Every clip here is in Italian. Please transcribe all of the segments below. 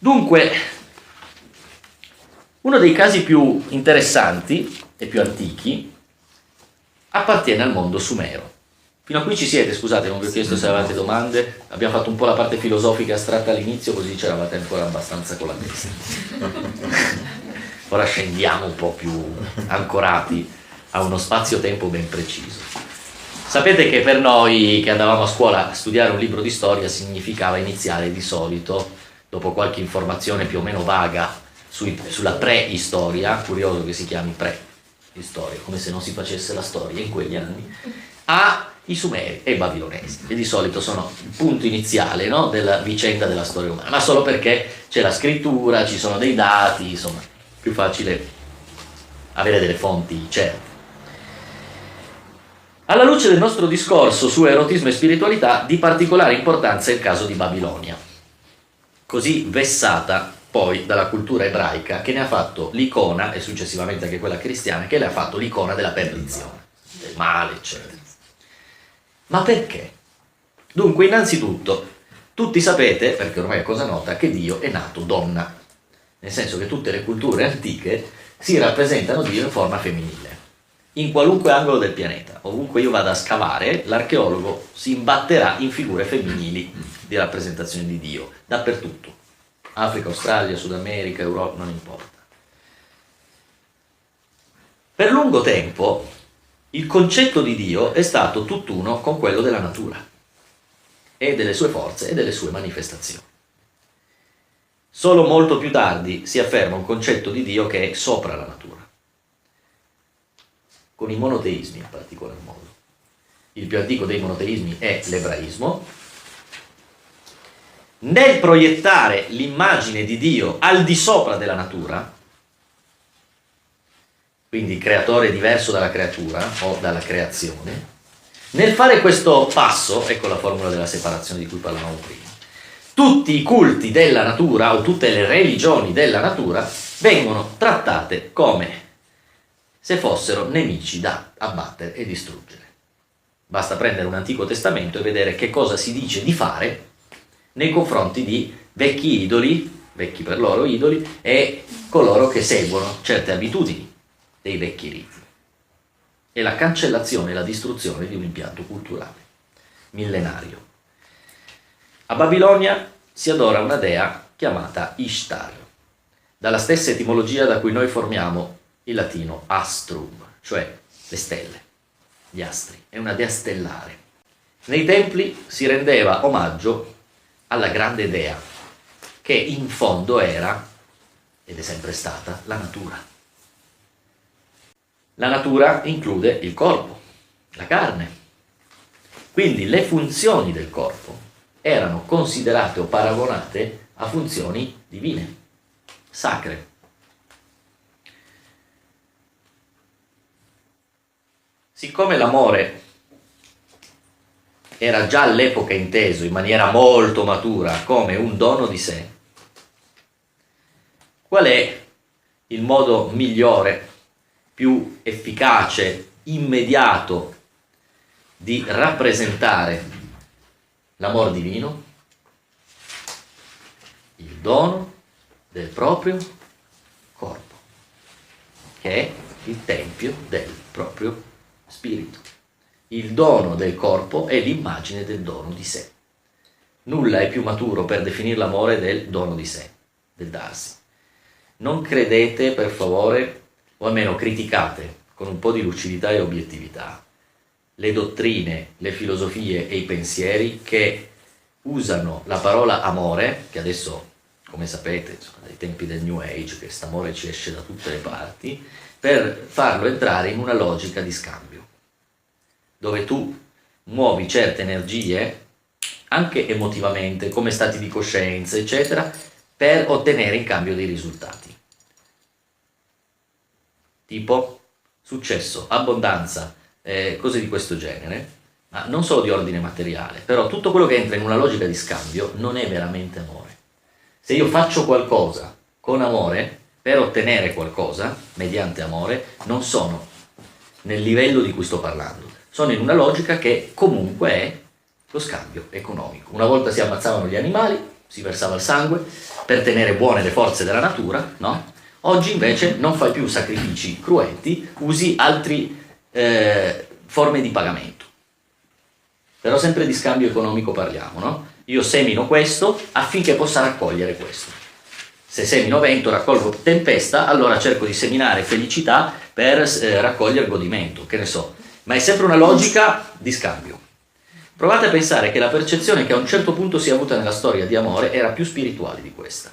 Dunque, uno dei casi più interessanti e più antichi appartiene al mondo sumero. Fino a qui ci siete? Scusate, non vi ho chiesto se avevate domande. Abbiamo fatto un po' la parte filosofica astratta all'inizio, così c'eravate ancora abbastanza con la testa. Ora scendiamo un po' più ancorati a uno spazio-tempo ben preciso. Sapete che per noi che andavamo a scuola a studiare un libro di storia significava iniziare di solito, dopo qualche informazione più o meno vaga sulla preistoria, curioso che si chiami preistoria, come se non si facesse la storia in quegli anni, ai Sumeri e ai Babilonesi, che di solito sono il punto iniziale, no, della vicenda della storia umana, ma solo perché c'è la scrittura, ci sono dei dati, insomma, più facile avere delle fonti certe. Alla luce del nostro discorso su erotismo e spiritualità, di particolare importanza è il caso di Babilonia, così vessata poi dalla cultura ebraica, che ne ha fatto l'icona, e successivamente anche quella cristiana, che ne ha fatto l'icona della perdizione, del male, eccetera. Ma perché? Dunque, innanzitutto, tutti sapete, perché ormai è cosa nota, che Dio è nato donna, nel senso che tutte le culture antiche si rappresentano Dio in forma femminile, in qualunque angolo del pianeta. Ovunque io vada a scavare, l'archeologo si imbatterà in figure femminili di rappresentazione di Dio, dappertutto. Africa, Australia, Sud America, Europa, non importa. Per lungo tempo il concetto di Dio è stato tutt'uno con quello della natura e delle sue forze e delle sue manifestazioni. Solo molto più tardi si afferma un concetto di Dio che è sopra la natura, con i monoteismi in particolar modo. Il più antico dei monoteismi è l'ebraismo. Nel proiettare l'immagine di Dio al di sopra della natura, quindi creatore diverso dalla creatura o dalla creazione, nel fare questo passo, ecco la formula della separazione di cui parlavamo prima, tutti i culti della natura o tutte le religioni della natura vengono trattate come se fossero nemici da abbattere e distruggere. Basta prendere un Antico Testamento e vedere che cosa si dice di fare nei confronti di vecchi idoli, vecchi per loro idoli, e coloro che seguono certe abitudini dei vecchi riti. È la cancellazione e la distruzione di un impianto culturale millenario. A Babilonia si adora una dea chiamata Ishtar, dalla stessa etimologia da cui noi formiamo il latino astrum, cioè le stelle, gli astri. È una dea stellare. Nei templi si rendeva omaggio alla grande dea, che in fondo era, ed è sempre stata, la natura. La natura include il corpo, la carne. Quindi le funzioni del corpo erano considerate o paragonate a funzioni divine, sacre. Siccome l'amore era già all'epoca inteso in maniera molto matura come un dono di sé, qual è il modo migliore, più efficace, immediato di rappresentare l'amor divino? Il dono del proprio corpo, che è il tempio del proprio spirito. Il dono del corpo è l'immagine del dono di sé. Nulla è più maturo per definire l'amore del dono di sé, del darsi. Non credete, per favore, o almeno criticate con un po' di lucidità e obiettività le dottrine, le filosofie e i pensieri che usano la parola amore, che adesso, come sapete, dai tempi del New Age, che quest'amore ci esce da tutte le parti, per farlo entrare in una logica di scambio, dove tu muovi certe energie, anche emotivamente, come stati di coscienza, eccetera, per ottenere in cambio dei risultati. Tipo successo, abbondanza, cose di questo genere, ma non solo di ordine materiale, però tutto quello che entra in una logica di scambio non è veramente amore. Se io faccio qualcosa con amore, per ottenere qualcosa, mediante amore, non sono nel livello di cui sto parlando. Sono in una logica che comunque è lo scambio economico. Una volta si ammazzavano gli animali si versava il sangue per tenere buone le forze della natura, no? Oggi invece non fai più sacrifici cruenti, usi altre forme di pagamento. Però sempre di scambio economico parliamo, no? Io semino questo affinché possa raccogliere questo. Se semino vento, raccolgo tempesta, allora cerco di seminare felicità per raccogliere godimento, che ne so. Ma è sempre una logica di scambio. Provate a pensare che la percezione che a un certo punto si è avuta nella storia di amore era più spirituale di questa.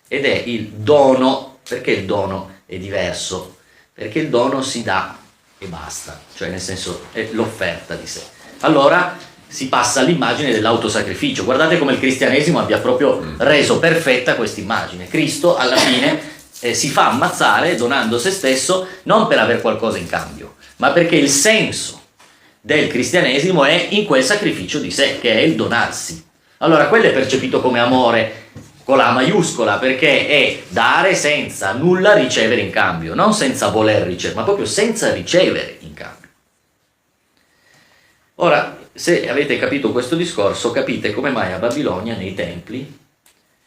Ed è il dono. Perché il dono è diverso? Perché il dono si dà e basta, cioè nel senso è l'offerta di sé. Allora si passa all'immagine dell'autosacrificio. Guardate come il cristianesimo abbia proprio reso perfetta questa immagine. Cristo alla fine si fa ammazzare donando se stesso non per avere qualcosa in cambio, ma perché il senso del cristianesimo è in quel sacrificio di sé, che è il donarsi. Allora quello è percepito come amore con la maiuscola, perché è dare senza nulla ricevere in cambio, non senza voler ricevere, ma proprio senza ricevere in cambio. Ora, se avete capito questo discorso, capite come mai a Babilonia, nei templi,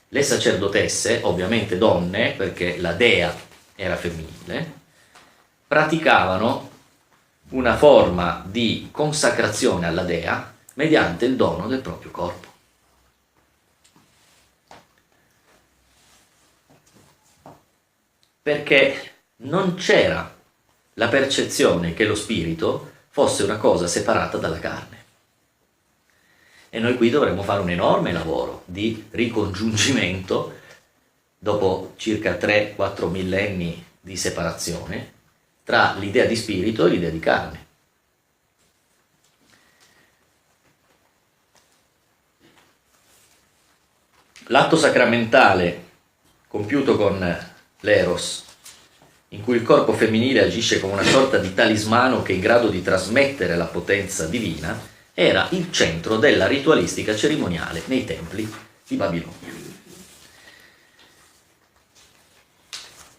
le sacerdotesse, ovviamente donne, perché la dea era femminile, praticavano una forma di consacrazione alla dea mediante il dono del proprio corpo. Perché non c'era la percezione che lo spirito fosse una cosa separata dalla carne. E noi qui dovremmo fare un enorme lavoro di ricongiungimento dopo circa 3-4 millenni di separazione tra l'idea di spirito e l'idea di carne. L'atto sacramentale compiuto con l'eros, in cui il corpo femminile agisce come una sorta di talismano che è in grado di trasmettere la potenza divina, era il centro della ritualistica cerimoniale nei templi di Babilonia.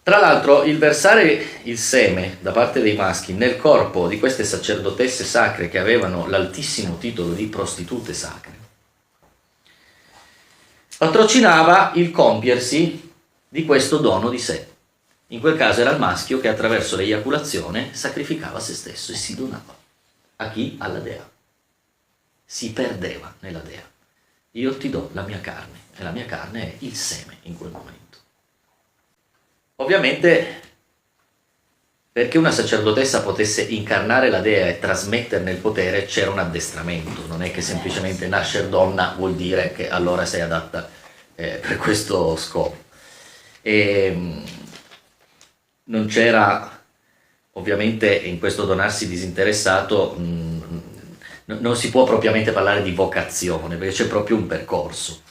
Tra l'altro, il versare il seme da parte dei maschi nel corpo di queste sacerdotesse sacre che avevano l'altissimo titolo di prostitute sacre patrocinava il compiersi di questo dono di sé. In quel caso era il maschio che attraverso l'eiaculazione sacrificava se stesso e si donava. A chi? Alla dea. Si perdeva nella dea. Io ti do la mia carne, e la mia carne è il seme in quel momento. Ovviamente, perché una sacerdotessa potesse incarnare la dea e trasmetterne il potere, c'era un addestramento. Non è che semplicemente nascer donna vuol dire che allora sei adatta per questo scopo. E non c'era, ovviamente, in questo donarsi disinteressato, non si può propriamente parlare di vocazione, perché c'è proprio un percorso.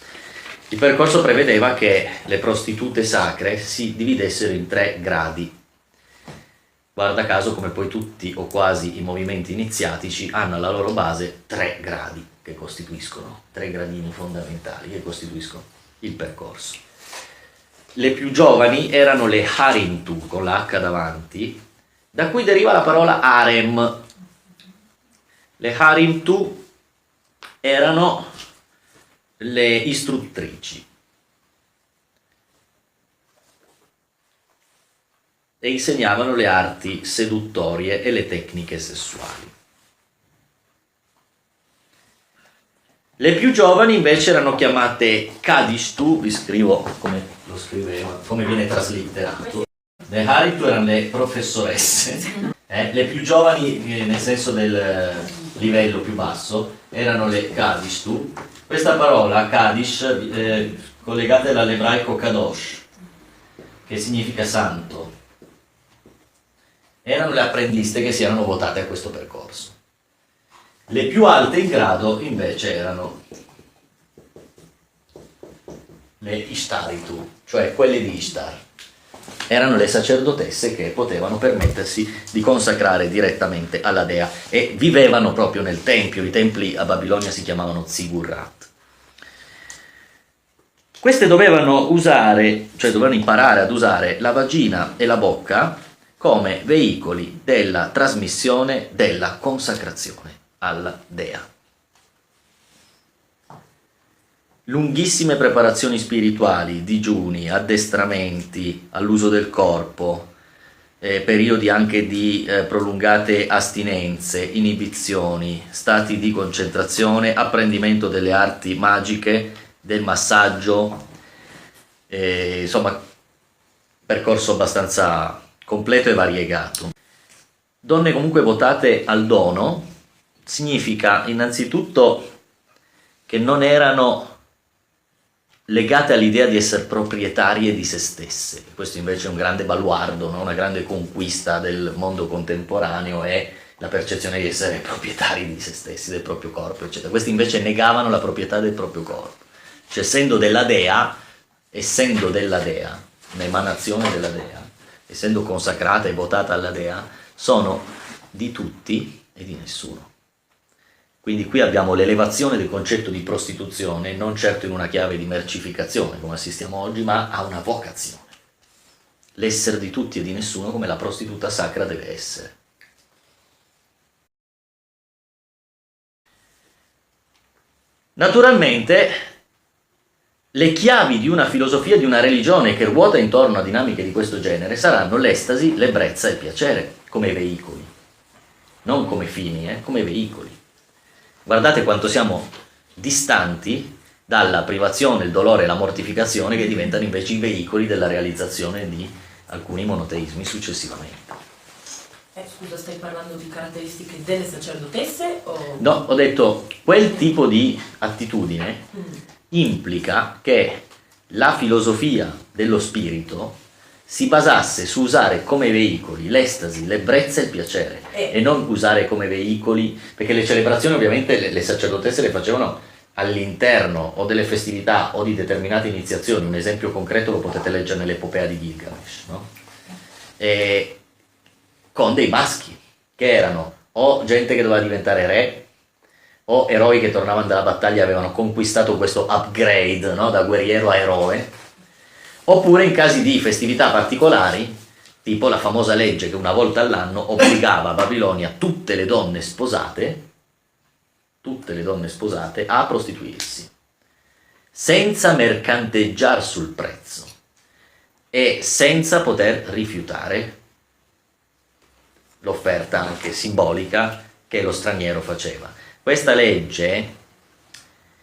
Il percorso prevedeva che le prostitute sacre si dividessero in 3 gradi. Guarda caso come poi tutti o quasi i movimenti iniziatici hanno alla loro base 3 gradi che costituiscono, 3 gradini fondamentali che costituiscono il percorso. Le più giovani erano le harimtu, con la H davanti, da cui deriva la parola harem. Le harimtu erano le istruttrici e insegnavano le arti seduttorie e le tecniche sessuali. Le più giovani invece erano chiamate kadishtu, vi scrivo come lo scrivevo, come viene traslitterato. Le harimtu erano le professoresse, le più giovani nel senso del livello più basso erano le kadishtu. Questa parola kadish collegatela all'ebraico kadosh, che significa santo. Erano le apprendiste che si erano votate a questo percorso. Le più alte in grado invece erano le Ishtaritu, cioè quelle di Ishtar. Erano le sacerdotesse che potevano permettersi di consacrare direttamente alla dea e vivevano proprio nel tempio. I templi a Babilonia si chiamavano Ziggurat. Queste dovevano usare, cioè dovevano imparare ad usare la vagina e la bocca come veicoli della trasmissione della consacrazione alla dea. lunghissime preparazioni spirituali, digiuni, addestramenti all'uso del corpo, periodi anche di prolungate astinenze, inibizioni, stati di concentrazione, apprendimento delle arti magiche, del massaggio, insomma percorso abbastanza completo e variegato. Donne comunque votate al dono significa innanzitutto che non erano legate all'idea di essere proprietarie di se stesse. Questo invece è un grande baluardo, no? Una grande conquista del mondo contemporaneo è la percezione di essere proprietari di se stessi, del proprio corpo, eccetera. Questi invece negavano la proprietà del proprio corpo. Cioè essendo della dea, un'emanazione della dea, essendo consacrata e votata alla dea, sono di tutti e di nessuno. Quindi qui abbiamo l'elevazione del concetto di prostituzione, non certo in una chiave di mercificazione, come assistiamo oggi, ma a una vocazione. L'essere di tutti e di nessuno come la prostituta sacra deve essere. Naturalmente, le chiavi di una filosofia, di una religione che ruota intorno a dinamiche di questo genere saranno l'estasi, l'ebbrezza e il piacere, come veicoli. Non come fini, come veicoli. Guardate quanto siamo distanti dalla privazione, il dolore e la mortificazione che diventano invece i veicoli della realizzazione di alcuni monoteismi successivamente. Scusa, stai parlando di caratteristiche delle sacerdotesse? No, ho detto quel tipo di attitudine implica che la filosofia dello spirito si basasse su usare come veicoli l'estasi, l'ebbrezza e il piacere e non usare come veicoli, perché le celebrazioni ovviamente le sacerdotesse le facevano all'interno o delle festività o di determinate iniziazioni. Un esempio concreto lo potete leggere nell'epopea di Gilgamesh, no? Con dei maschi che erano o gente che doveva diventare re o eroi che tornavano dalla battaglia e avevano conquistato questo upgrade, no? Da guerriero a eroe, oppure in casi di festività particolari, tipo la famosa legge che una volta all'anno obbligava a Babilonia tutte le donne sposate a prostituirsi, senza mercanteggiare sul prezzo e senza poter rifiutare l'offerta anche simbolica che lo straniero faceva. Questa legge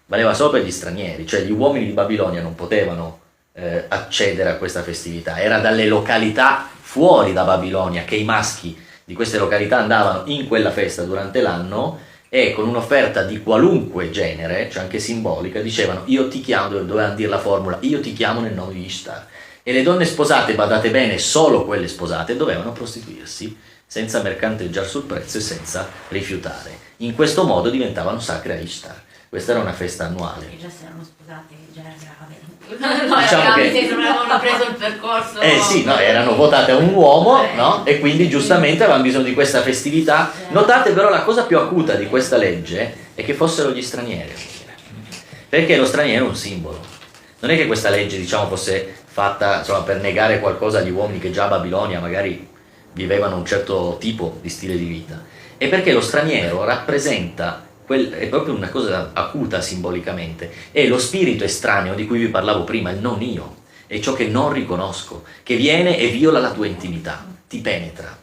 valeva solo per gli stranieri, cioè gli uomini di Babilonia non potevano accedere a questa festività. Era dalle località fuori da Babilonia che i maschi di queste località andavano in quella festa durante l'anno e con un'offerta di qualunque genere, cioè anche simbolica, dicevano io ti chiamo, dovevano dire la formula, io ti chiamo nel nome di Ishtar. E le donne sposate, badate bene, solo quelle sposate, dovevano prostituirsi senza mercanteggiare sul prezzo e senza rifiutare. In questo modo diventavano sacre a Ishtar. Questa era una festa annuale. Che già si erano sposati, già era grave. No, diciamo che non avevano preso il percorso. Sì, no, erano votate a un uomo, no? E quindi giustamente avevano bisogno di questa festività. Notate però la cosa più acuta di questa legge è che fossero gli stranieri, perché lo straniero è un simbolo. Non è che questa legge, diciamo, fosse fatta insomma, per negare qualcosa agli uomini che già a Babilonia magari vivevano un certo tipo di stile di vita, è perché lo straniero rappresenta è proprio una cosa acuta simbolicamente, è lo spirito estraneo di cui vi parlavo prima, il non io, è ciò che non riconosco, che viene e viola la tua intimità, ti penetra.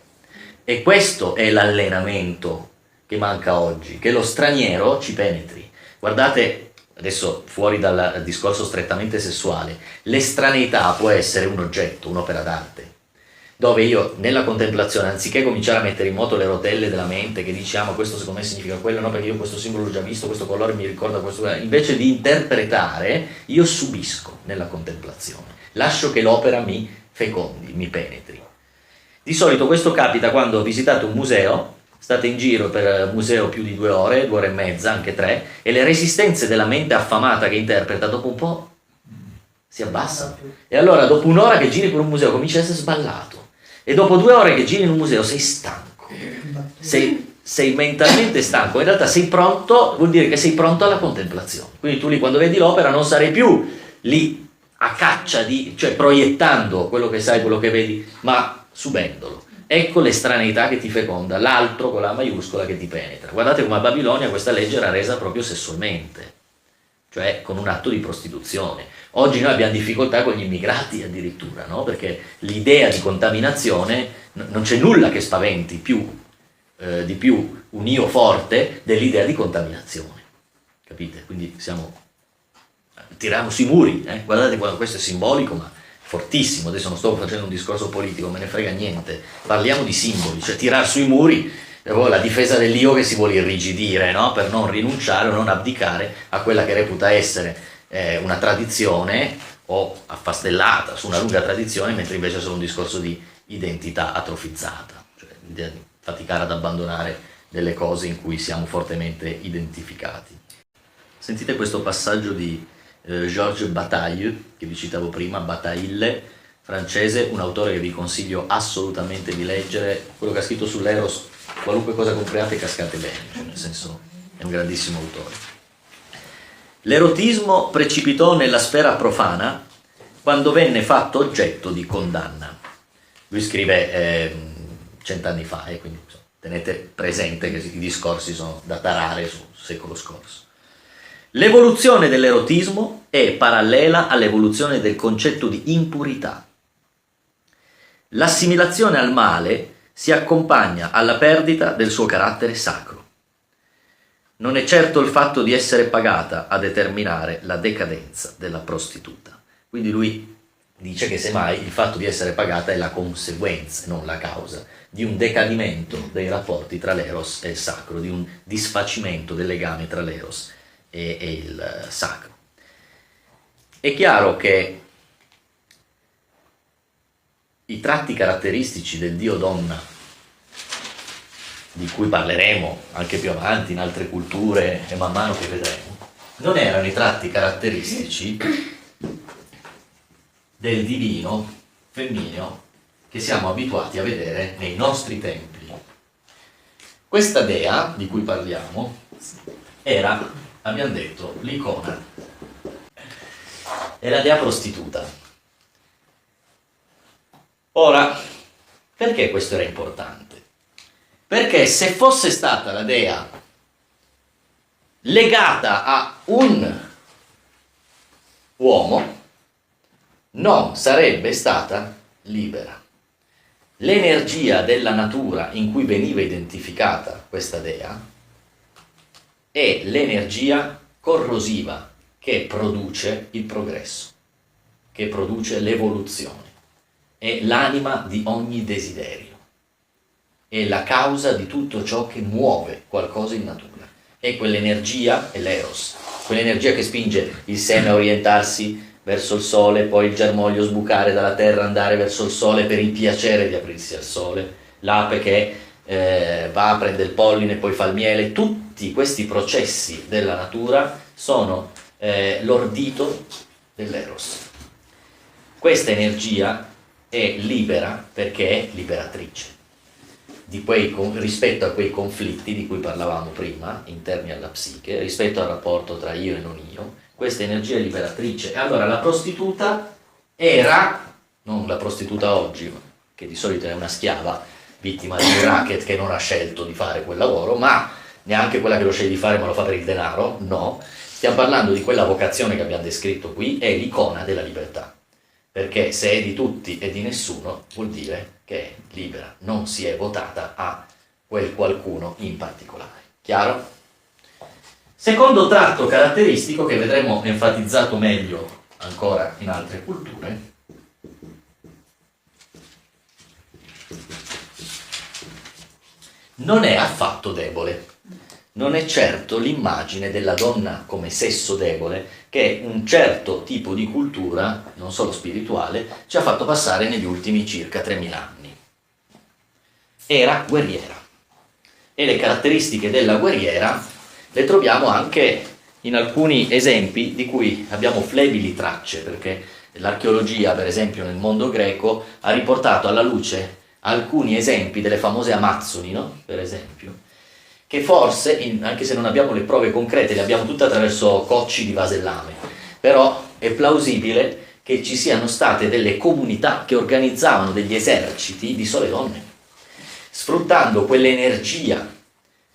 E questo è l'allenamento che manca oggi, che lo straniero ci penetri. Guardate, adesso fuori dal discorso strettamente sessuale, l'estraneità può essere un oggetto, un'opera d'arte, dove io nella contemplazione, anziché cominciare a mettere in moto le rotelle della mente che diciamo questo secondo me significa quello, no perché io questo simbolo l'ho già visto, questo colore mi ricorda questo, invece di interpretare io subisco nella contemplazione, lascio che l'opera mi fecondi, mi penetri. Di solito questo capita quando visitate un museo, state in giro per un museo più di 2 ore e mezza, anche 3, e le resistenze della mente affamata che interpreta dopo un po' si abbassano. E allora dopo un'ora che giri per un museo cominci a essere sballato. E dopo 2 ore che giri in un museo sei stanco, sei mentalmente stanco, in realtà sei pronto, vuol dire che sei pronto alla contemplazione. Quindi tu lì quando vedi l'opera non sarai più lì a caccia cioè proiettando quello che sai, quello che vedi, ma subendolo. Ecco l'estraneità che ti feconda, l'altro con la maiuscola che ti penetra. Guardate come a Babilonia questa legge era resa proprio sessualmente. cioè con un atto di prostituzione. Oggi noi abbiamo difficoltà con gli immigrati addirittura, no? Perché l'idea di contaminazione, non c'è nulla che spaventi di più un io forte dell'idea di contaminazione, capite? Quindi tiriamo sui muri, guardate, questo è simbolico ma fortissimo. Adesso non sto facendo un discorso politico, me ne frega niente, parliamo di simboli, cioè tirare sui muri la difesa dell'io che si vuole irrigidire, no? Per non rinunciare o non abdicare a quella che reputa essere una tradizione o affastellata su una lunga tradizione, mentre invece è solo un discorso di identità atrofizzata, cioè l'idea di faticare ad abbandonare delle cose in cui siamo fortemente identificati. Sentite questo passaggio di Georges Bataille, che vi citavo prima, Bataille, francese, un autore che vi consiglio assolutamente di leggere. Quello che ha scritto sull'Eros, qualunque cosa compriate cascate bene, cioè nel senso è un grandissimo autore. L'erotismo precipitò nella sfera profana quando venne fatto oggetto di condanna. Lui scrive 100 anni fa, quindi tenete presente che i discorsi sono da tarare sul secolo scorso. L'evoluzione dell'erotismo è parallela all'evoluzione del concetto di impurità. L'assimilazione al male si accompagna alla perdita del suo carattere sacro. Non è certo il fatto di essere pagata a determinare la decadenza della prostituta. Quindi lui dice che semmai il fatto di essere pagata è la conseguenza, non la causa, di un decadimento dei rapporti tra l'eros e il sacro, di un disfacimento del legame tra l'eros e il sacro. È chiaro che i tratti caratteristici del dio donna, di cui parleremo anche più avanti in altre culture e man mano che vedremo, non erano i tratti caratteristici del divino femmineo che siamo abituati a vedere nei nostri templi. Questa dea di cui parliamo era, abbiamo detto, l'icona, è la dea prostituta. Ora, perché questo era importante? Perché se fosse stata la dea legata a un uomo, non sarebbe stata libera. L'energia della natura in cui veniva identificata questa dea è l'energia corrosiva che produce il progresso, che produce l'evoluzione, è l'anima di ogni desiderio. È la causa di tutto ciò che muove qualcosa in natura. È quell'energia, è l'eros, quell'energia che spinge il seme a orientarsi verso il sole, poi il germoglio sbucare dalla terra, andare verso il sole per il piacere di aprirsi al sole, l'ape che va, prende il polline, poi fa il miele. Tutti questi processi della natura sono l'ordito dell'eros. Questa energia è libera perché è liberatrice. Rispetto a quei conflitti di cui parlavamo prima, interni alla psiche, rispetto al rapporto tra io e non io, questa energia è liberatrice. E allora la prostituta era, non la prostituta oggi, che di solito è una schiava, vittima di un racket che non ha scelto di fare quel lavoro, ma neanche quella che lo sceglie di fare ma lo fa per il denaro, no. Stiamo parlando di quella vocazione che abbiamo descritto qui, è l'icona della libertà. Perché se è di tutti e di nessuno vuol dire che è libera, non si è votata a quel qualcuno in particolare. Chiaro? Secondo tratto caratteristico che vedremo enfatizzato meglio ancora in altre culture, non è affatto debole. Non è certo l'immagine della donna come sesso debole che un certo tipo di cultura, non solo spirituale, ci ha fatto passare negli ultimi circa 3000 anni. Era guerriera. E le caratteristiche della guerriera le troviamo anche in alcuni esempi di cui abbiamo flebili tracce, perché l'archeologia, per esempio, nel mondo greco ha riportato alla luce alcuni esempi delle famose amazzoni, no? Per esempio, che forse, anche se non abbiamo le prove concrete, le abbiamo tutte attraverso cocci di vasellame, però è plausibile che ci siano state delle comunità che organizzavano degli eserciti di sole donne, sfruttando quell'energia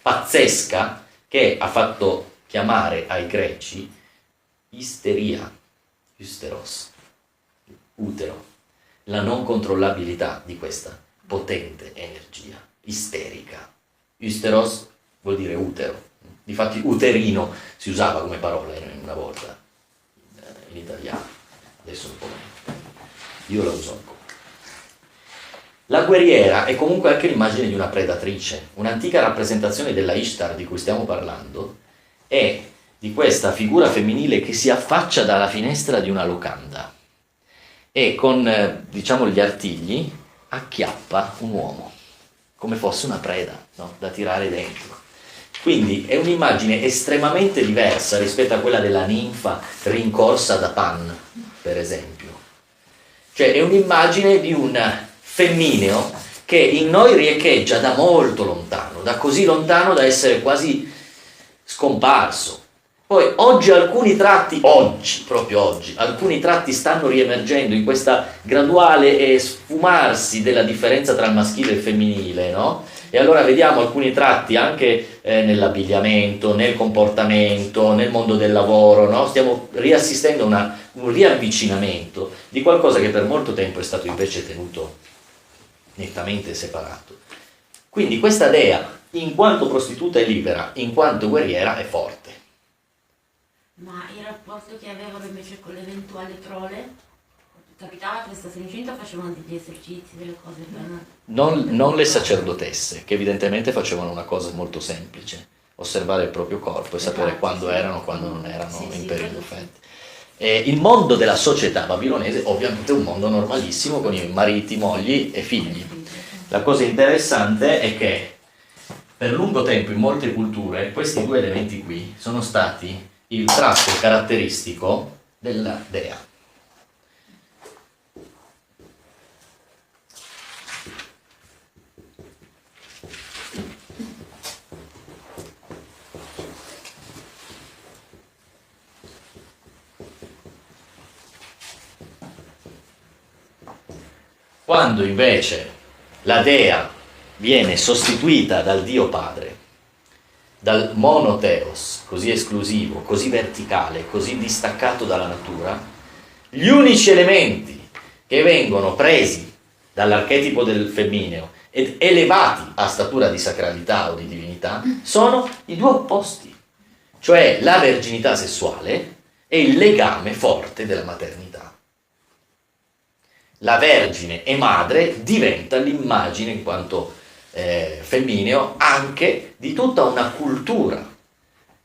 pazzesca che ha fatto chiamare ai greci isteria, hysteros, utero, la non controllabilità di questa potente energia isterica. Hysteros vuol dire utero, difatti uterino si usava come parola una volta in italiano, adesso un po' meno, io la uso ancora. La guerriera è comunque anche l'immagine di una predatrice. Un'antica rappresentazione della Ishtar di cui stiamo parlando è di questa figura femminile che si affaccia dalla finestra di una locanda e con, diciamo, gli artigli acchiappa un uomo, come fosse una preda, no? Da tirare dentro. Quindi è un'immagine estremamente diversa rispetto a quella della ninfa rincorsa da Pan, per esempio. Cioè è un'immagine di un femmineo che in noi riecheggia da molto lontano, da così lontano da essere quasi scomparso. Poi oggi alcuni tratti, proprio oggi, alcuni tratti stanno riemergendo in questa graduale sfumarsi della differenza tra il maschile e il femminile, no? E allora vediamo alcuni tratti anche nell'abbigliamento, nel comportamento, nel mondo del lavoro, no? Stiamo riassistendo a un riavvicinamento di qualcosa che per molto tempo è stato invece tenuto nettamente separato. Quindi questa dea, in quanto prostituta e libera, in quanto guerriera, è forte. Ma il rapporto che avevano invece con l'eventuale prole? Capitava che questa Cenicienta facevano degli esercizi, delle cose per... Non le sacerdotesse, che evidentemente facevano una cosa molto semplice, osservare il proprio corpo e sapere quando erano, quando non erano in periodo fette. Il mondo della società babilonese ovviamente è un mondo normalissimo con i mariti, mogli e figli. La cosa interessante è che per lungo tempo in molte culture questi due elementi qui sono stati il tratto caratteristico della dea. Quando invece la dea viene sostituita dal Dio Padre, dal monotheos, così esclusivo, così verticale, così distaccato dalla natura, gli unici elementi che vengono presi dall'archetipo del femmineo ed elevati a statura di sacralità o di divinità sono i due opposti, cioè la verginità sessuale e il legame forte della maternità. La Vergine e madre diventa l'immagine in quanto femmineo anche di tutta una cultura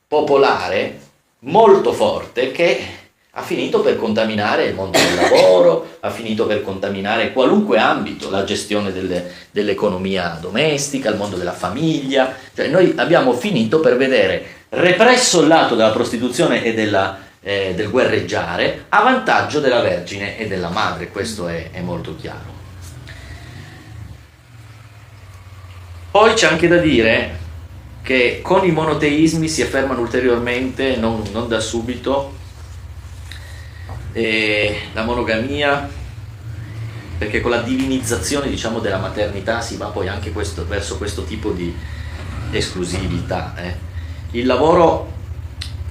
popolare molto forte che ha finito per contaminare il mondo del lavoro, ha finito per contaminare qualunque ambito, la gestione dell'economia domestica, il mondo della famiglia. Cioè noi abbiamo finito per vedere represso il lato della prostituzione e del guerreggiare a vantaggio della Vergine e della madre, questo è molto chiaro. Poi c'è anche da dire che con i monoteismi si affermano ulteriormente, non da subito, la monogamia, perché con la divinizzazione, diciamo, della maternità si va poi anche verso questo tipo di esclusività. Il lavoro,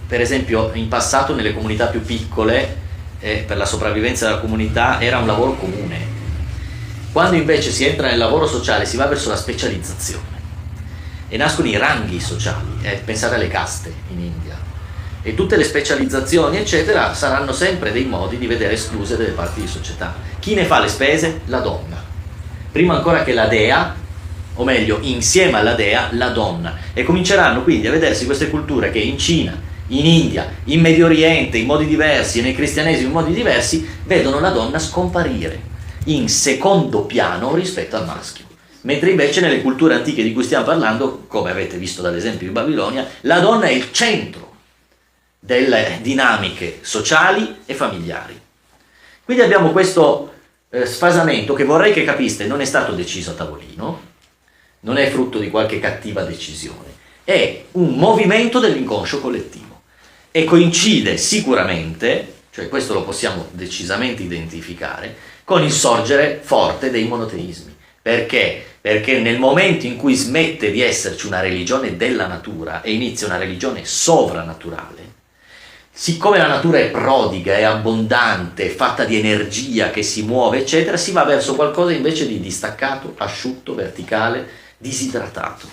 per esempio, in passato nelle comunità più piccole, per la sopravvivenza della comunità, era un lavoro comune. Quando invece si entra nel lavoro sociale si va verso la specializzazione e nascono i ranghi sociali, pensate alle caste in India, e tutte le specializzazioni eccetera saranno sempre dei modi di vedere escluse delle parti di società. Chi ne fa le spese? La donna, prima ancora che la dea, o meglio insieme alla dea la donna, e cominceranno quindi a vedersi queste culture che in Cina, in India, in Medio Oriente in modi diversi e nel cristianesimo in modi diversi vedono la donna scomparire in secondo piano rispetto al maschio, mentre invece nelle culture antiche di cui stiamo parlando, come avete visto dall'esempio di Babilonia, la donna è il centro delle dinamiche sociali e familiari. Quindi abbiamo questo sfasamento che vorrei che capiste non è stato deciso a tavolino, non è frutto di qualche cattiva decisione, è un movimento dell'inconscio collettivo e coincide sicuramente, cioè questo lo possiamo decisamente identificare, con il sorgere forte dei monoteismi. Perché? Perché nel momento in cui smette di esserci una religione della natura e inizia una religione sovrannaturale, siccome la natura è prodiga, è abbondante, è fatta di energia che si muove, eccetera, si va verso qualcosa invece di distaccato, asciutto, verticale, disidratato.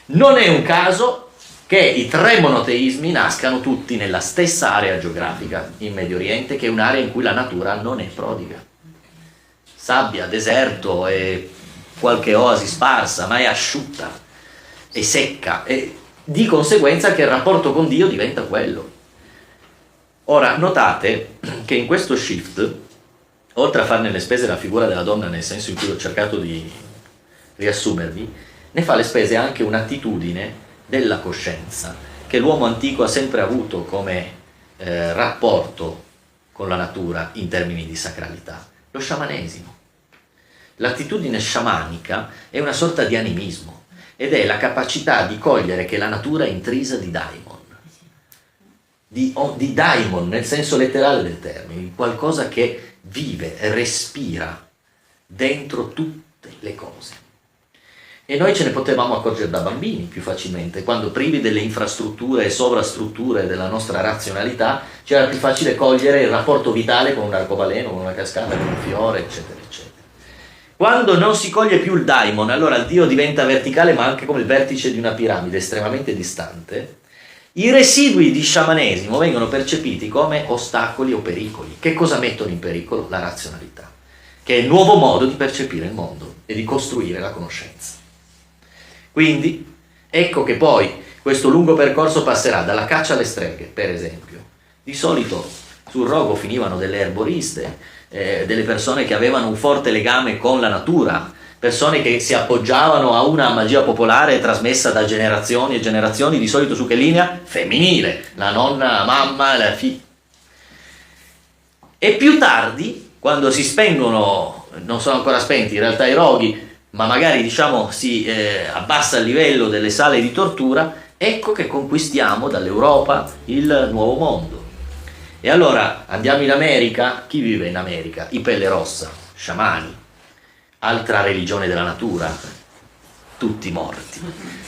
Non è un caso che i 3 monoteismi nascano tutti nella stessa area geografica, in Medio Oriente, che è un'area in cui la natura non è prodiga. Sabbia, deserto e qualche oasi sparsa, ma è asciutta, è secca, e di conseguenza che il rapporto con Dio diventa quello. Ora, notate che in questo shift, oltre a farne le spese la figura della donna nel senso in cui ho cercato di riassumervi, ne fa le spese anche un'attitudine della coscienza che l'uomo antico ha sempre avuto come rapporto con la natura in termini di sacralità, lo sciamanesimo. L'attitudine sciamanica è una sorta di animismo ed è la capacità di cogliere che la natura è intrisa di daimon, di daimon nel senso letterale del termine, di qualcosa che vive, respira dentro tutte le cose. E noi ce ne potevamo accorgere da bambini più facilmente, quando privi delle infrastrutture e sovrastrutture della nostra razionalità c'era più facile cogliere il rapporto vitale con un arcobaleno, con una cascata, con un fiore, eccetera, eccetera. Quando non si coglie più il daimon, allora il Dio diventa verticale ma anche come il vertice di una piramide estremamente distante. I residui di sciamanesimo vengono percepiti come ostacoli o pericoli. Che cosa mettono in pericolo? La razionalità, che è il nuovo modo di percepire il mondo e di costruire la conoscenza. Quindi, ecco che poi questo lungo percorso passerà dalla caccia alle streghe, per esempio. Di solito sul rogo finivano delle erboriste, delle persone che avevano un forte legame con la natura, persone che si appoggiavano a una magia popolare trasmessa da generazioni e generazioni, di solito su che linea? Femminile, la nonna, la mamma, la figlia. E più tardi, quando si spengono, non sono ancora spenti in realtà i roghi, ma magari diciamo si abbassa il livello delle sale di tortura, ecco che conquistiamo dall'Europa il nuovo mondo. E allora andiamo in America, chi vive in America? I pelle rossa, sciamani, altra religione della natura, tutti morti.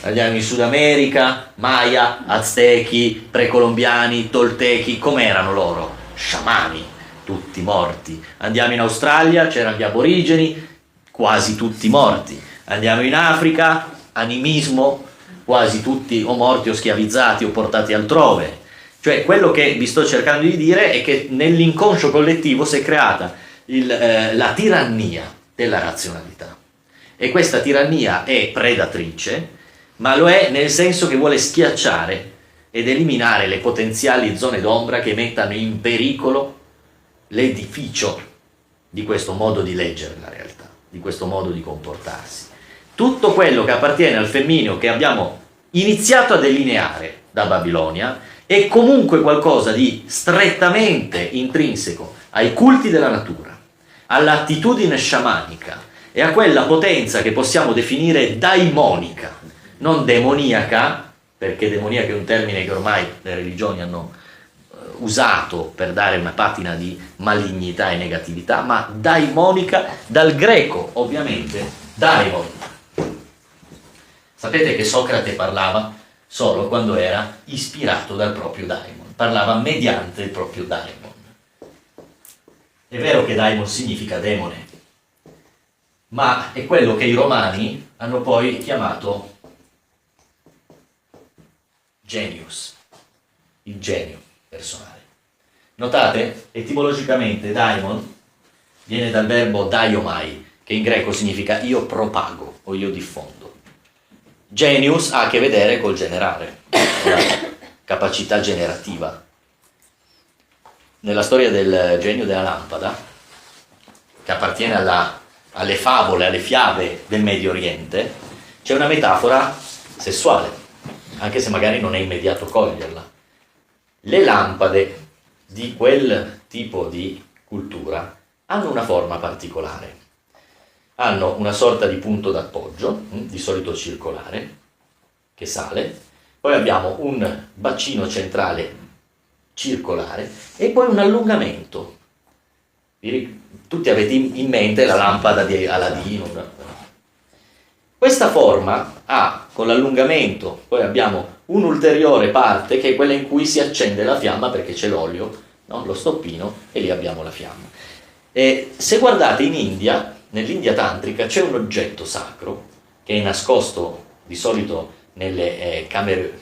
Andiamo in Sud America, Maya, Aztechi, precolombiani, Toltechi, com'erano loro? Sciamani, tutti morti. Andiamo in Australia, c'erano gli aborigeni, quasi tutti morti. Andiamo in Africa, animismo, quasi tutti o morti o schiavizzati o portati altrove. Cioè quello che vi sto cercando di dire è che nell'inconscio collettivo si è creata la tirannia della razionalità, e questa tirannia è predatrice, ma lo è nel senso che vuole schiacciare ed eliminare le potenziali zone d'ombra che mettano in pericolo l'edificio di questo modo di leggere la realtà, di questo modo di comportarsi. Tutto quello che appartiene al femmineo che abbiamo iniziato a delineare da Babilonia è comunque qualcosa di strettamente intrinseco ai culti della natura, all'attitudine sciamanica e a quella potenza che possiamo definire daimonica, non demoniaca, perché demoniaca è un termine che ormai le religioni hanno usato per dare una patina di malignità e negatività, ma daimonica, dal greco ovviamente daimon. Sapete che Socrate parlava solo quando era ispirato dal proprio daimon, parlava mediante il proprio daimon. È vero che daimon significa demone, ma è quello che i romani hanno poi chiamato genius, il genio personale. Notate, etimologicamente daimon viene dal verbo daiomai, che in greco significa io propago o io diffondo. Genius ha a che vedere col generare, con la capacità generativa. Nella storia del genio della lampada, che appartiene alle favole, alle fiabe del Medio Oriente, c'è una metafora sessuale, anche se magari non è immediato coglierla. Le lampade di quel tipo di cultura hanno una forma particolare. Hanno una sorta di punto d'appoggio, di solito circolare, che sale, poi abbiamo un bacino centrale circolare e poi un allungamento. Tutti avete in mente la lampada di Aladino. Questa forma ha con l'allungamento, poi abbiamo un'ulteriore parte che è quella in cui si accende la fiamma perché c'è l'olio, no? Lo stoppino, e lì abbiamo la fiamma. E se guardate in India, nell'India tantrica, c'è un oggetto sacro che è nascosto di solito nelle camere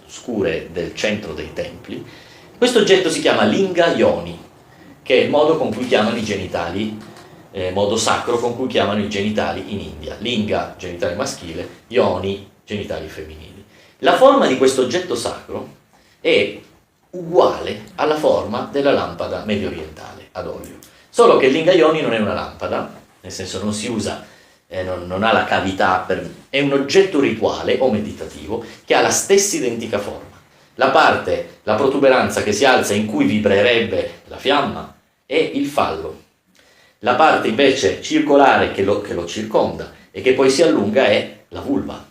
scure del centro dei templi. Questo oggetto si chiama Linga Yoni, che è il modo con cui chiamano i genitali, modo sacro con cui chiamano i genitali in India. Linga, genitale maschile, Yoni, genitali femminili. La forma di questo oggetto sacro è uguale alla forma della lampada medio orientale ad olio, solo che il Linga Yoni non è una lampada, nel senso non si usa, non ha la cavità, è un oggetto rituale o meditativo che ha la stessa identica forma. La protuberanza che si alza in cui vibrerebbe la fiamma è il fallo. La parte invece circolare che lo circonda e che poi si allunga è la vulva.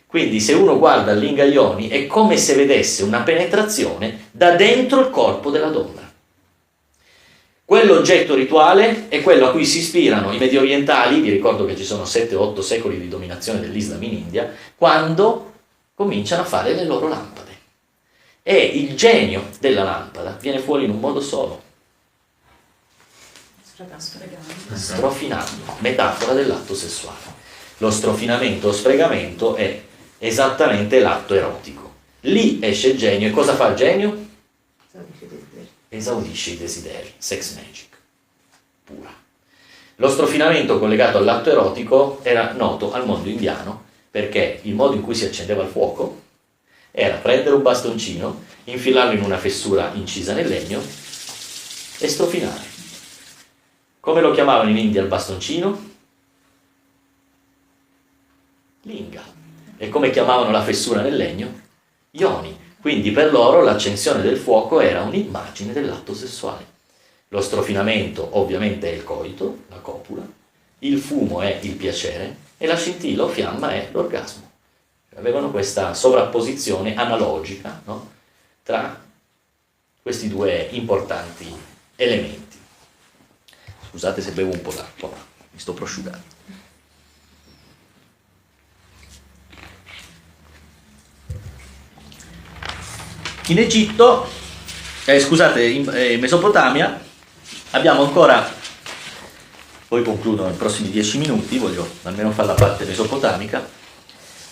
Quindi se uno guarda il Linga Yoni è come se vedesse una penetrazione da dentro il corpo della donna. Quell'oggetto rituale è quello a cui si ispirano i medio orientali, vi ricordo che ci sono 7 o 8 secoli di dominazione dell'Islam in India, quando cominciano a fare le loro lampade. E il genio della lampada viene fuori in un modo solo. Strofinando, metafora dell'atto sessuale. Lo strofinamento o sfregamento è esattamente l'atto erotico. Lì esce il genio, e cosa fa il genio? Esaudisce i desideri, sex magic, pura. Lo strofinamento collegato all'atto erotico era noto al mondo indiano perché il modo in cui si accendeva il fuoco era prendere un bastoncino, infilarlo in una fessura incisa nel legno e strofinare. Come lo chiamavano in India il bastoncino? Linga. E come chiamavano la fessura nel legno? Yoni. Quindi per loro l'accensione del fuoco era un'immagine dell'atto sessuale. Lo strofinamento ovviamente è il coito, la copula, il fumo è il piacere e la scintilla o fiamma è l'orgasmo. Avevano questa sovrapposizione analogica, no? Tra questi due importanti elementi. Scusate se bevo un po' d'acqua, ma mi sto prosciugando. In Egitto, in Mesopotamia, abbiamo ancora, poi concludo nei prossimi 10 minuti, voglio almeno fare la parte mesopotamica,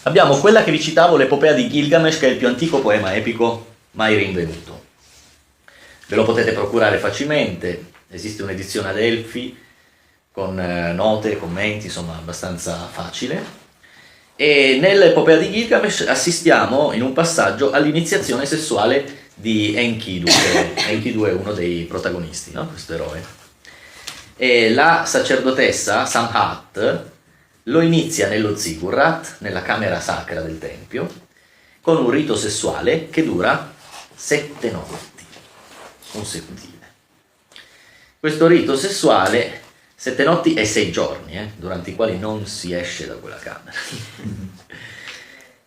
abbiamo quella che vi citavo, l'epopea di Gilgamesh, che è il più antico poema epico mai rinvenuto. Ve lo potete procurare facilmente, esiste un'edizione ad Elfi, con note, commenti, insomma abbastanza facile. E nell'epopea di Gilgamesh assistiamo in un passaggio all'iniziazione sessuale di Enkidu, che Enkidu è uno dei protagonisti, no? Questo eroe. E la sacerdotessa Samhat lo inizia nello ziggurat, nella camera sacra del tempio, con un rito sessuale che dura 7 notti consecutive. Questo rito sessuale 7 notti e 6 giorni, durante i quali non si esce da quella camera.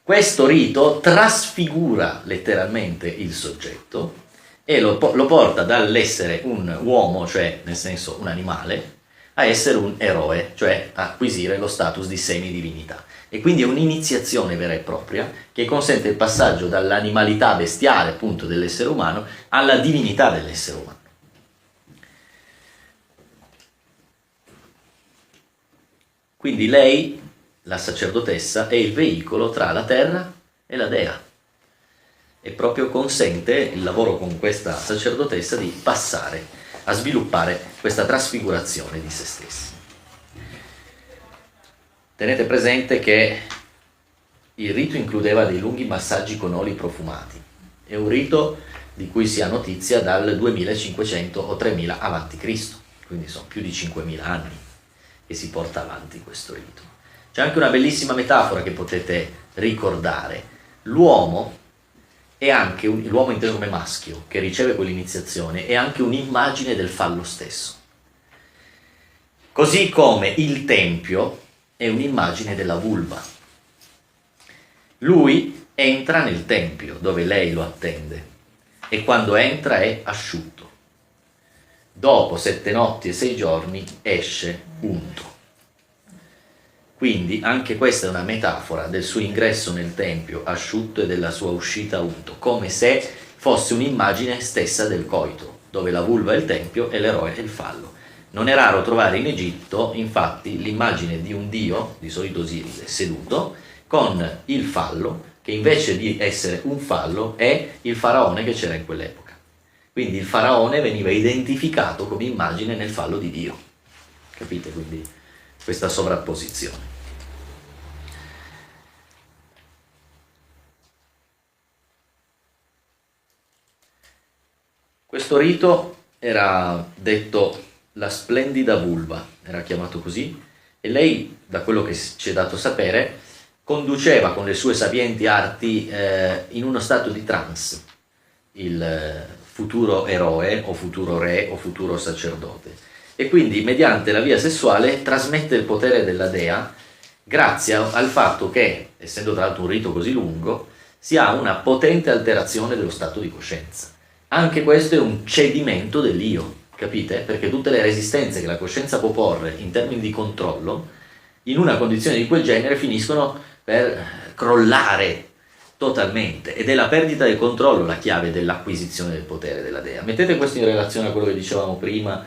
Questo rito trasfigura letteralmente il soggetto e lo porta dall'essere un uomo, cioè nel senso un animale, a essere un eroe, cioè a acquisire lo status di semidivinità. E quindi è un'iniziazione vera e propria che consente il passaggio dall'animalità bestiale, appunto, dell'essere umano alla divinità dell'essere umano. Quindi lei, la sacerdotessa, è il veicolo tra la terra e la dea e proprio consente il lavoro con questa sacerdotessa di passare a sviluppare questa trasfigurazione di se stessi. Tenete presente che il rito includeva dei lunghi massaggi con oli profumati. È un rito di cui si ha notizia dal 2500 o 3000 a.C., quindi sono più di 5000 anni che si porta avanti questo rito. C'è anche una bellissima metafora che potete ricordare. L'uomo è anche l'uomo inteso come maschio che riceve quell'iniziazione è anche un'immagine del fallo stesso. Così come il tempio è un'immagine della vulva. Lui entra nel tempio dove lei lo attende e quando entra è asciutto. Dopo 7 notti e 6 giorni esce unto. Quindi anche questa è una metafora del suo ingresso nel tempio asciutto e della sua uscita unto, come se fosse un'immagine stessa del coito, dove la vulva è il tempio e l'eroe è il fallo. Non è raro trovare in Egitto, infatti, l'immagine di un dio, di solito Osiride, seduto, con il fallo, che invece di essere un fallo è il faraone che c'era in quell'epoca. Quindi il faraone veniva identificato come immagine nel fallo di Dio. Capite? Quindi questa sovrapposizione. Questo rito era detto la splendida vulva, era chiamato così, e lei, da quello che ci è dato sapere, conduceva con le sue sapienti arti in uno stato di trance il futuro eroe o futuro re o futuro sacerdote, e quindi mediante la via sessuale trasmette il potere della dea grazie al fatto che, essendo tra l'altro un rito così lungo, si ha una potente alterazione dello stato di coscienza. Anche questo è un cedimento dell'io, capite? Perché tutte le resistenze che la coscienza può porre in termini di controllo, in una condizione di quel genere finiscono per crollare totalmente, ed è la perdita del controllo la chiave dell'acquisizione del potere della dea. Mettete questo in relazione a quello che dicevamo prima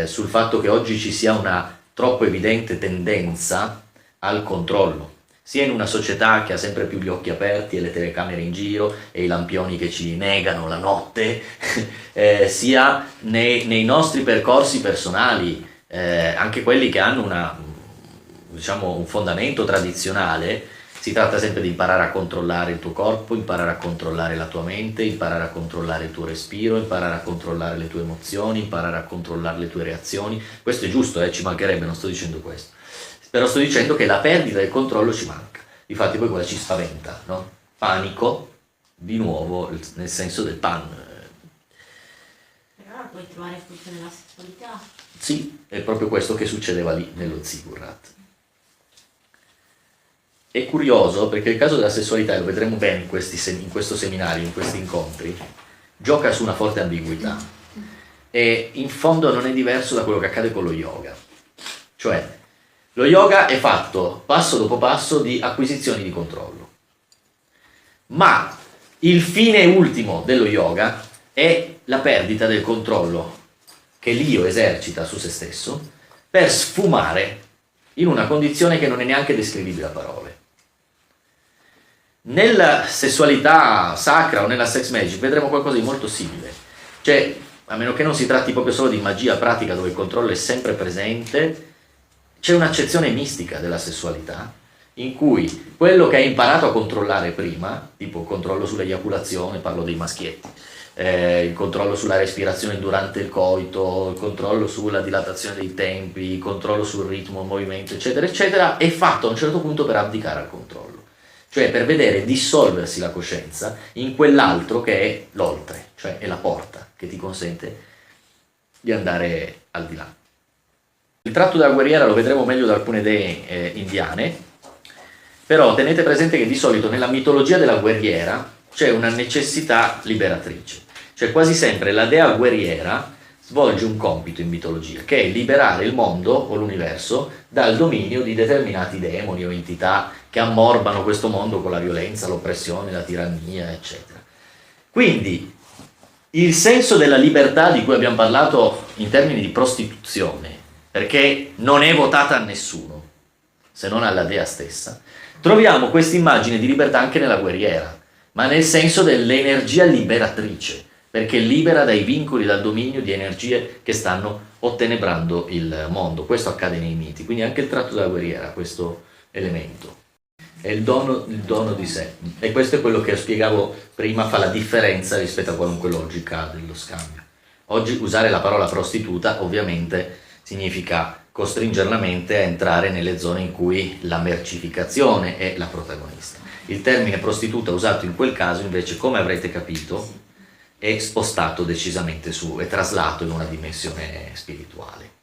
sul fatto che oggi ci sia una troppo evidente tendenza al controllo, sia in una società che ha sempre più gli occhi aperti e le telecamere in giro e i lampioni che ci negano la notte, sia nei nostri percorsi personali, anche quelli che hanno un fondamento tradizionale. Si tratta sempre di imparare a controllare il tuo corpo, imparare a controllare la tua mente, imparare a controllare il tuo respiro, imparare a controllare le tue emozioni, imparare a controllare le tue reazioni. Questo è giusto, ci mancherebbe, non sto dicendo questo. Però sto dicendo che la perdita del controllo ci manca. Infatti poi quella ci spaventa, no? Panico, di nuovo, nel senso del pan. Però puoi trovare tutto nella sessualità. Sì, è proprio questo che succedeva lì, nello Ziggurat. È curioso perché il caso della sessualità, lo vedremo bene in questo seminario, in questi incontri, gioca su una forte ambiguità e in fondo non è diverso da quello che accade con lo yoga. Cioè, lo yoga è fatto passo dopo passo di acquisizioni di controllo, ma il fine ultimo dello yoga è la perdita del controllo che l'io esercita su se stesso per sfumare in una condizione che non è neanche descrivibile a parole. Nella sessualità sacra o nella sex magic vedremo qualcosa di molto simile, cioè, a meno che non si tratti proprio solo di magia pratica dove il controllo è sempre presente, c'è un'accezione mistica della sessualità in cui quello che hai imparato a controllare prima, tipo il controllo sull'eiaculazione, parlo dei maschietti, il controllo sulla respirazione durante il coito, il controllo sulla dilatazione dei tempi, il controllo sul ritmo, il movimento, eccetera, eccetera, è fatto a un certo punto per abdicare al controllo. Cioè per vedere dissolversi la coscienza in quell'altro che è l'oltre, cioè è la porta che ti consente di andare al di là. Il tratto della guerriera lo vedremo meglio da alcune dee indiane, però tenete presente che di solito nella mitologia della guerriera c'è una necessità liberatrice, cioè quasi sempre la dea guerriera svolge un compito in mitologia, che è liberare il mondo o l'universo dal dominio di determinati demoni o entità che ammorbano questo mondo con la violenza, l'oppressione, la tirannia, eccetera. Quindi il senso della libertà di cui abbiamo parlato in termini di prostituzione, perché non è votata a nessuno, se non alla dea stessa, troviamo questa immagine di libertà anche nella guerriera, ma nel senso dell'energia liberatrice, perché libera dai vincoli, dal dominio di energie che stanno ottenebrando il mondo. Questo accade nei miti, quindi anche il tratto della guerriera ha questo elemento. È il dono di sé. E questo è quello che spiegavo prima, fa la differenza rispetto a qualunque logica dello scambio. Oggi usare la parola prostituta ovviamente significa costringere la mente a entrare nelle zone in cui la mercificazione è la protagonista. Il termine prostituta usato in quel caso invece, come avrete capito, è spostato decisamente su, è traslato in una dimensione spirituale.